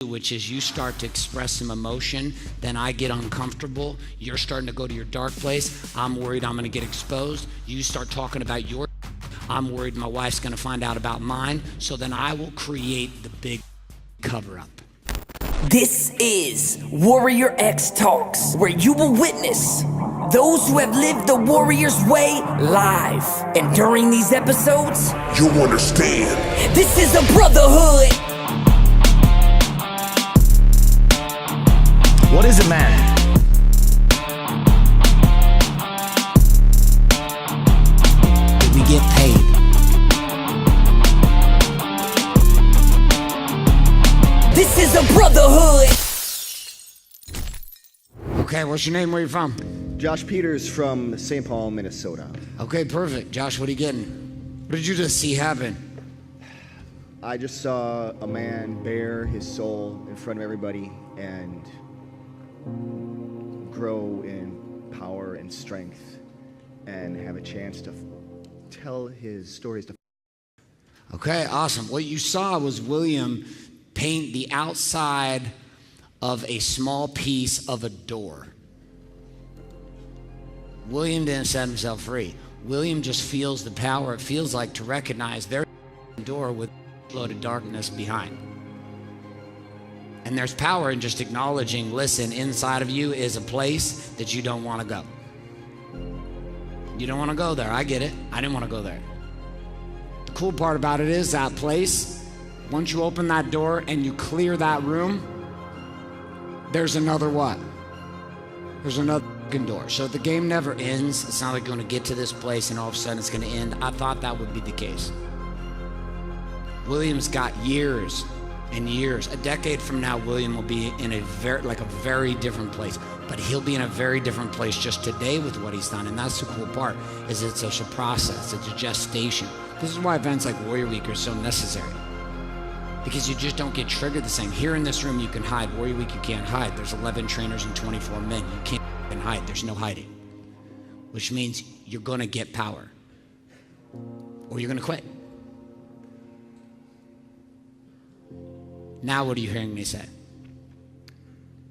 which is you start to express some emotion, then I get uncomfortable. You're starting to go to your dark place. I'm worried I'm going to get exposed. You start talking about your, I'm worried my wife's going to find out about mine. So then I will create the big cover up. This is Warrior X Talks, where you will witness those who have lived the warrior's way live. And during these episodes, you'll understand. This is a brotherhood. What is it, man? We get paid. This is a brotherhood. Okay, what's your name? Where you from? Josh Peters from St. Paul, Minnesota. Okay, perfect. Josh, what are you getting? What did you just see happen? I just saw a man bare his soul in front of everybody and grow in power and strength and have a chance to tell his stories to. Okay, awesome. What you saw was William paint the outside of a small piece of a door. William didn't set himself free. William just feels the power it feels like to recognize there's a door with a load of darkness behind. And there's power in just acknowledging, listen, inside of you is a place that you don't want to go. You don't want to go there. I get it. I didn't want to go there. The cool part about it is that place, once you open that door and you clear that room, there's another what? There's another door. So the game never ends. It's not like you're going to get to this place and all of a sudden it's going to end. I thought that would be the case. William's got years and years. A decade from now, William will be in a very different place. But he'll be in a very different place just today with what he's done. And that's the cool part, is it's a process. It's a gestation. This is why events like Warrior Week are so necessary. Because you just don't get triggered the same. Here in this room, you can hide. Warrior Week, you can't hide. There's 11 trainers and 24 men. You can't hide. There's no hiding. Which means you're going to get power. Or you're going to quit. Now what are you hearing me say?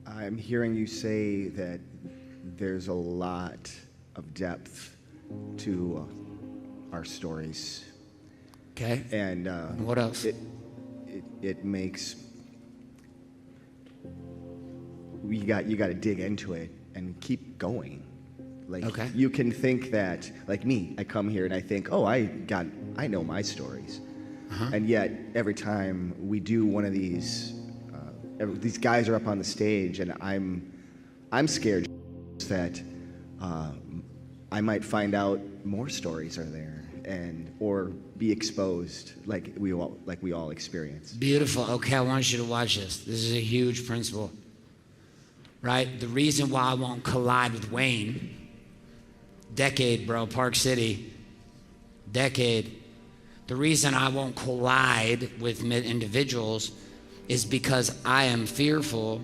I'm hearing you say that there's a lot of depth to our stories. Okay. And what else? It makes you got to dig into it and keep going. Like, okay. You can think that, like me, I come here and I think, oh, I know my stories. And yet every time we do one of these guys are up on the stage and I'm scared that I might find out more stories are there or be exposed like we all experience. Beautiful. Okay, I want you to watch this. This is a huge principle. Right? The reason why I won't collide with Wayne, decade, bro, Park City, decade. The reason I won't collide with individuals is because I am fearful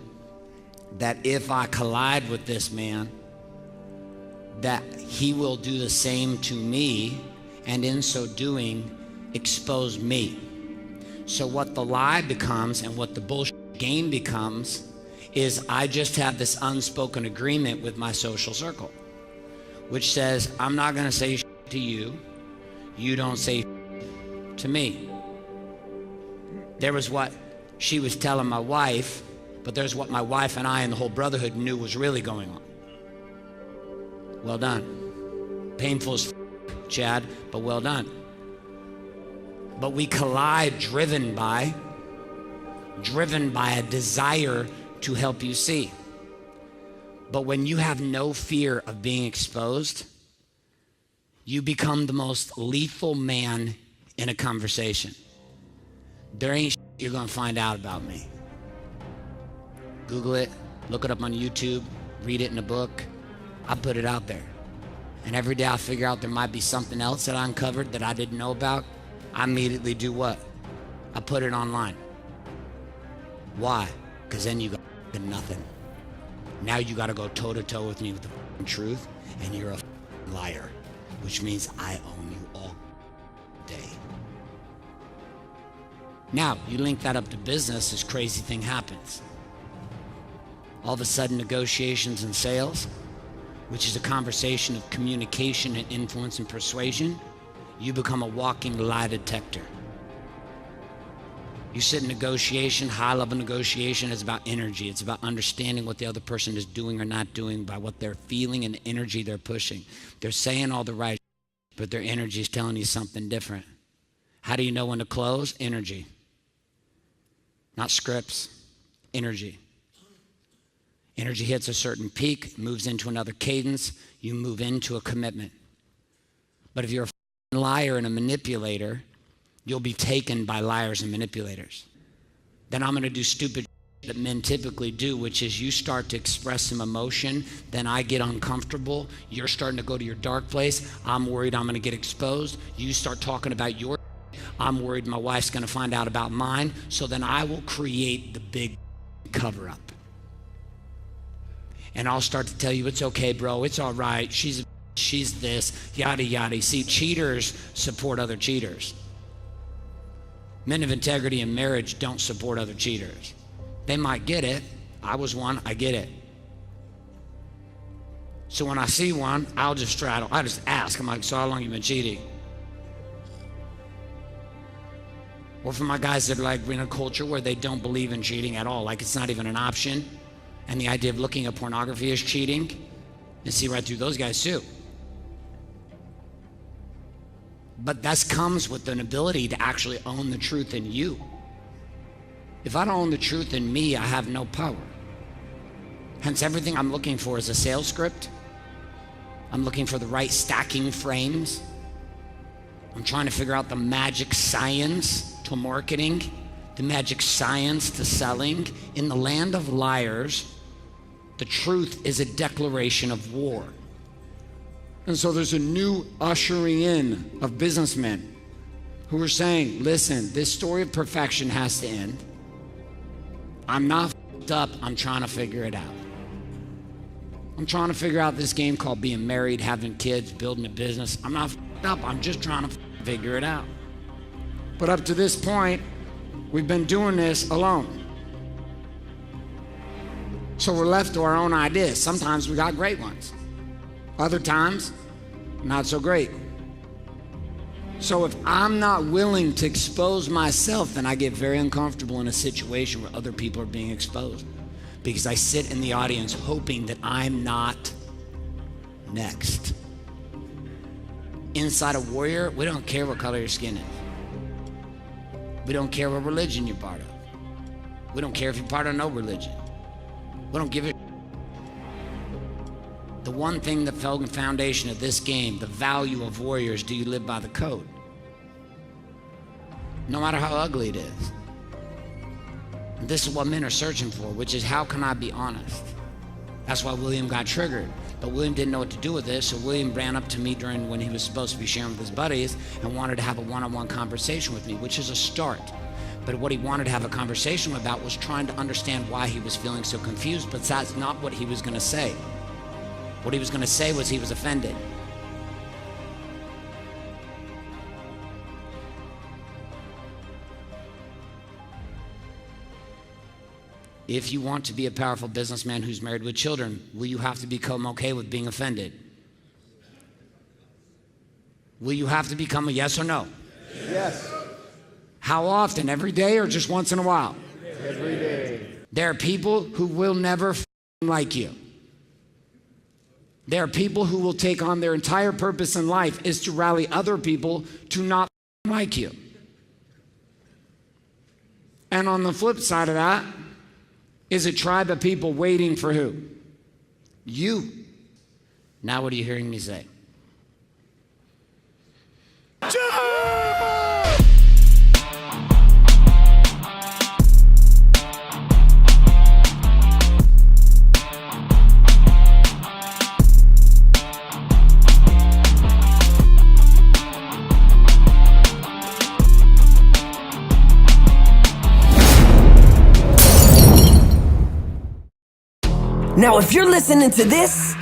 that if I collide with this man, that he will do the same to me, and in so doing, expose me. So what the lie becomes and what the bullshit game becomes is I just have this unspoken agreement with my social circle, which says, I'm not gonna say shit to you, you don't say shit to me. There was what she was telling my wife, but there's what my wife and I and the whole brotherhood knew was really going on. Well done. Painful as Chad, but well done. But we collide driven by a desire to help you see. But when you have no fear of being exposed, you become the most lethal man in a conversation. There ain't shit you're gonna find out about me. Google it, look it up on YouTube, read it in a book. I put it out there. And every day I figure out there might be something else that I uncovered that I didn't know about. I immediately do what? I put it online. Why? Because then you got nothing. Now you got to go toe to toe with me with the truth, and you're a liar, which means I own you all day. Now, you link that up to business, this crazy thing happens. All of a sudden, negotiations and sales, which is a conversation of communication and influence and persuasion, you become a walking lie detector. You sit in negotiation, high-level negotiation is about energy. It's about understanding what the other person is doing or not doing by what they're feeling and the energy they're pushing. They're saying all the right, but their energy is telling you something different. How do you know when to close? Energy. Not scripts, energy. Energy hits a certain peak, moves into another cadence, you move into a commitment. But if you're a liar and a manipulator, you'll be taken by liars and manipulators. Then I'm gonna do stupid that men typically do, which is you start to express some emotion, then I get uncomfortable, you're starting to go to your dark place, I'm worried I'm gonna get exposed, you start talking about your, I'm worried my wife's gonna find out about mine, so then I will create the big cover up. And I'll start to tell you, it's okay, bro, it's all right, she's this, yada, yada. See, cheaters support other cheaters. Men of integrity in marriage don't support other cheaters. They might get it. I was one, I get it. So when I see one, I'll just straddle. I just ask, I'm like, so how long you been cheating? Or for my guys that are like in a culture where they don't believe in cheating at all, like it's not even an option, and the idea of looking at pornography is cheating, and see right through those guys too. But that comes with an ability to actually own the truth in you. If I don't own the truth in me, I have no power. Hence, everything I'm looking for is a sales script. I'm looking for the right stacking frames. I'm trying to figure out the magic science to marketing, the magic science to selling. In the land of liars, the truth is a declaration of war. And so there's a new ushering in of businessmen who are saying, listen, this story of perfection has to end. I'm not f***ed up, I'm trying to figure it out. I'm trying to figure out this game called being married, having kids, building a business. I'm not f***ed up, I'm just trying to figure it out. But up to this point, we've been doing this alone. So we're left to our own ideas. Sometimes we got great ones. Other times, not so great. So if I'm not willing to expose myself, then I get very uncomfortable in a situation where other people are being exposed, because I sit in the audience hoping that I'm not next. Inside a warrior, we don't care what color your skin is. We don't care what religion you're part of. We don't care if you're part of no religion. We don't give a. The one thing, the foundation of this game, the value of warriors, do you live by the code? No matter how ugly it is. And this is what men are searching for, which is how can I be honest? That's why William got triggered. But William didn't know what to do with this, so William ran up to me during when he was supposed to be sharing with his buddies and wanted to have a one-on-one conversation with me, which is a start. But what he wanted to have a conversation about was trying to understand why he was feeling so confused, but that's not what he was gonna say. What he was gonna say was he was offended. If you want to be a powerful businessman who's married with children, will you have to become okay with being offended? Will you have to become a yes or no? Yes. How often? Every day or just once in a while? Every day. There are people who will never like you. There are people who will take on their entire purpose in life is to rally other people to not like you. And on the flip side of that is a tribe of people waiting for who? You. Now what are you hearing me say? Now, if you're listening to this,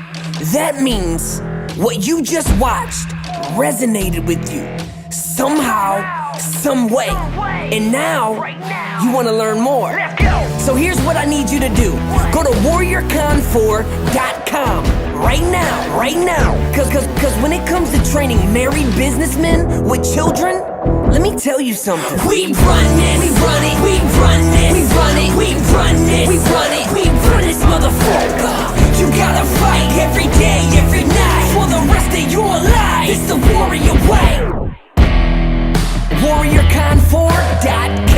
that means what you just watched resonated with you somehow, some way. And now, you wanna learn more. So here's what I need you to do. Go to warriorcon4.com right now. Cause when it comes to training married businessmen with children, let me tell you something. We run this, we run it, we run this, we run it, we run this, we run it, we run this motherfucker. You gotta fight every day, every night, for the rest of your life. It's the warrior way. warriorcon4.com